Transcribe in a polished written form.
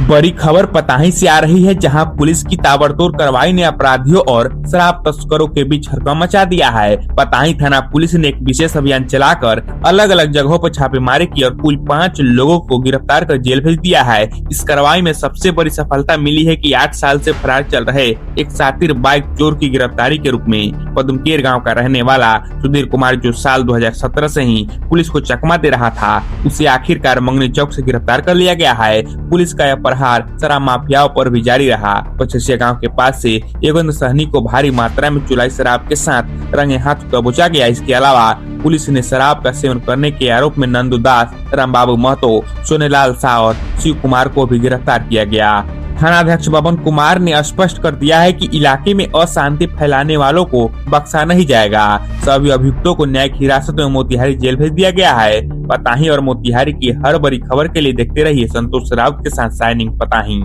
बड़ी खबर पताही से आ रही है, जहां पुलिस की ताबड़तोड़ कार्रवाई ने अपराधियों और शराब तस्करों के बीच हड़कंप मचा दिया है। पताही थाना पुलिस ने एक विशेष अभियान चलाकर अलग अलग जगहों पर छापेमारी की और कुल 5 लोगों को गिरफ्तार कर जेल भेज दिया है। इस कार्रवाई में सबसे बड़ी सफलता मिली है कि 8 साल से फरार चल रहे एक शातिर बाइक चोर की गिरफ्तारी के रूप में पदमकेर गाँव का रहने वाला सुधीर कुमार, जो साल 2017 से ही पुलिस को चकमा दे रहा था, उसे आखिरकार मंगनी चौक से गिरफ्तार कर लिया गया है। पुलिस का यह प्रहार शराब माफियाओं पर भी जारी रहा। पचसिया गांव के पास से योगेंद्र सहनी को भारी मात्रा में चुलाई शराब के साथ रंगे हाथ दबोचा गया। इसके अलावा पुलिस ने शराब का सेवन करने के आरोप में नंदू दास, रामबाबू महतो, सोनेलाल शाह और शिव कुमार को भी गिरफ्तार किया गया। थानाध्यक्ष बबन कुमार ने स्पष्ट कर दिया है कि इलाके में अशांति फैलाने वालों को बख्शा नहीं जाएगा। सभी अभियुक्तों को न्यायिक हिरासत में मोतिहारी जेल भेज दिया गया है। पताही और मोतिहारी की हर बड़ी खबर के लिए देखते रहिए संतोष राउत के साथ शाइनिंग पताही।